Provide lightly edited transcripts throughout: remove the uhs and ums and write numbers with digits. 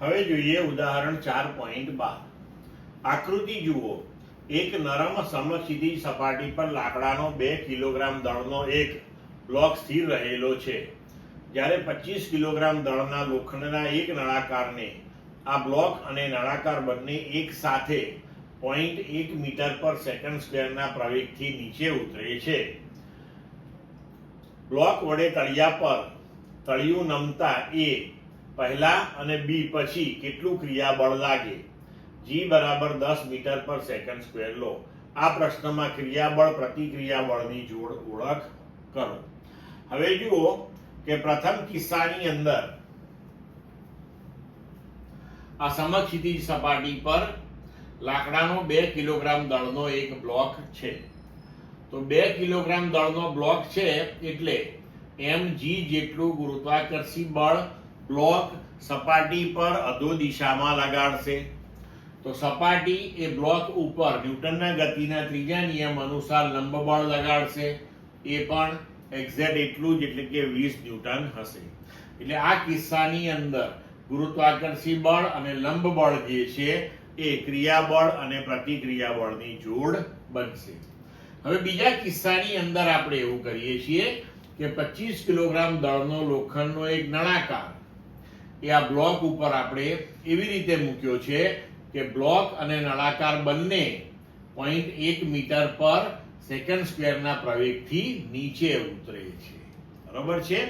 હવે જોઈએ ઉદાહરણ 4.12. આકૃતિ જુઓ. એક નરમ સમક્ષિતિજ સપાટી પર લાકડાનો 2 કિલોગ્રામ દળનો એક બ્લોક સ્થિર રહેલો છે. જ્યારે 25 કિલોગ્રામ દળના લોખંડના એક નળાકારને આ બ્લોક અને નળાકાર બંને એક સાથે 0.1 મીટર પર સેકન્ડ સ્ક્વેરના પ્રવેગથી નીચે ઉતરે છે. બ્લોક વડે તળિયા પર તળિયું નમતા એ પહેલા અને બી પછી કેટલું ક્રિયાબળ લાગે? G બરાબર 10 મીટર પર સેકન્ડ સ્ક્વેર લો. આ પ્રશ્નમાં ક્રિયાબળ પ્રતિક્રિયાબળની જોડ ઓળખ કરો. હવે જુઓ કે પ્રથમ કિસ્સાની અંદર આ સમક્ષિતિજ સપાટી પર લાકડાનો 2 કિલોગ્રામ દળનો એક બ્લોક છે. તો 2 કિલોગ્રામ દળનો બ્લોક છે એટલે mg જેટલું ગુરુત્વાકર્ષી બળ બ્લોક સપાટી પર અધો દિશામાં લગાડશે. તો સપાટી એ બ્લોક ઉપર ન્યૂટનના ગતિના ત્રીજા નિયમ અનુસાર લંબ બળ લગાડશે. એ પણ એક્ઝેક્ટ એટલું જ એટલે કે 20 ન્યૂટન હશે. એટલે આ કિસ્સાની અંદર ગુરુત્વાકર્ષી બળ અને લંબ બળ જે છે એ ક્રિયાબળ અને પ્રતિક્રિયાબળની જોડ બનશે. હવે બીજા કિસ્સાની અંદર આપણે એવું કરીએ છીએ કે 25 કિલોગ્રામ દળનો લોખંડનો એક નળાકાર એ આ બ્લોક ઉપર આપણે એવી રીતે મૂક્યો છે કે બ્લોક અને નળાકાર બંને 0.1 મીટર પર સેકન્ડ સ્ક્વેરના પ્રવેગથી નીચે ઉતરે છે. બરોબર છે?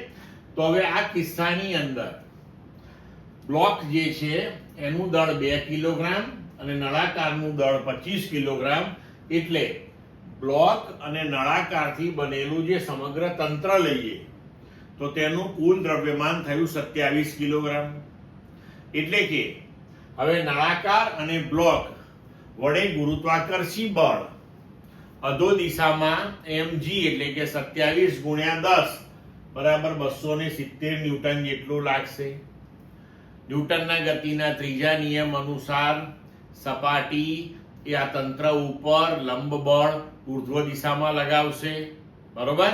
તો હવે આ કિસ્સાની અંદર બ્લોક જે છે એનું દળ 2 કિલોગ્રામ અને નળાકારનું દળ 25 કિલોગ્રામ એટલે બ્લોક અને નળાકારથી બનેલું જે સમગ્ર તંત્ર લઈએ તો તેનું કુલ દ્રવ્યમાન થયું 27 કિલોગ્રામ. એટલે કે હવે નળાકાર અને બ્લોક વડે ગુરુત્વાકર્ષી બળ અધો દિશામાં mg એટલે કે 27 ગુણ્યા 10 બરાબર 270 ન્યૂટન જેટલું લાગશે. ન્યૂટનના ગતિના ત્રીજા નિયમ અનુસાર સપાટી એ આ તંત્ર ઉપર લંબ બળ ઉર્ધ્વ દિશામાં લગાવશે. બરોબર?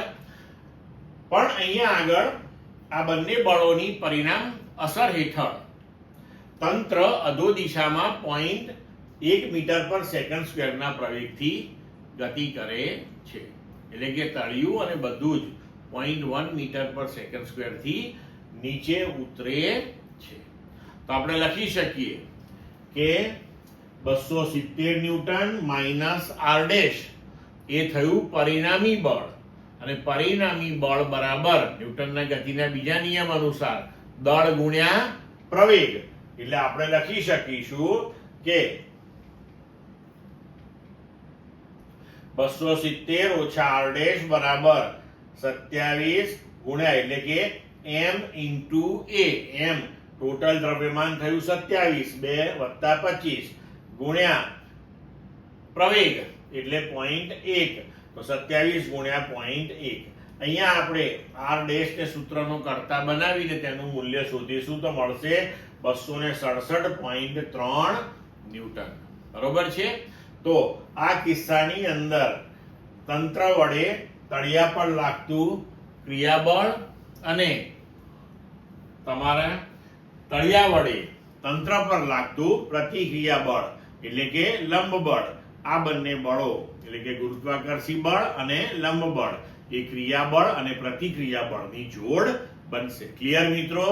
પણ અહીંયા આગળ આ બંને બળોની પરિણામ અસર હેઠળ તંત્ર અધો દિશામાં 0.1 મીટર પર સેકન્ડ સ્ક્વેરના પ્રવેગથી ગતિ કરે છે. એટલે કે તળિયું અને બધું જ 0.1 મીટર પર સેકન્ડ સ્ક્વેરથી નીચે ઉતરે છે. તો આપણે લખી શકીએ કે 270 ન્યૂટન માઇનસ r ડેશ એ થયું પરિણામી બળ અને પરિણામી બળ બરાબર ન્યૂટનના ગતિના બીજા નિયમ અનુસાર દળ ગુણ્યા પ્રવેગ. એટલે આપણે લખી શકીશું કે 270 ઓછા r ડેશ બરાબર 27 ગુણ્યા એટલે કે m into a. m total દ્રવ્યમાન થયું 27 2 વત્તા 25 ગુણ્યા પ્રવેગ એટલે 0.1 તો 27 ગુણ્યા 0.1. અહીંયા આપણે r ડેશ ને સૂત્રનો કરતા બનાવીને તેનું મૂલ્ય શોધીશું તો મળશે 267.3 ન્યૂટન. બરોબર છે? તો આ કિસ્સાની અંદર તંત્ર વડે તળિયા પર લાગતું ક્રિયાબળ અને તમારા તળિયા વડે તંત્ર પર લાગતું પ્રતિક્રિયાબળ એટલે કે લંબ બળ આ બંને બળો એટલે કે ગુરુત્વાકર્ષી બળ અને લંબ બળ એ ક્રિયાબળ અને પ્રતિક્રિયાબળની જોડ બનશે. ક્લિયર મિત્રો?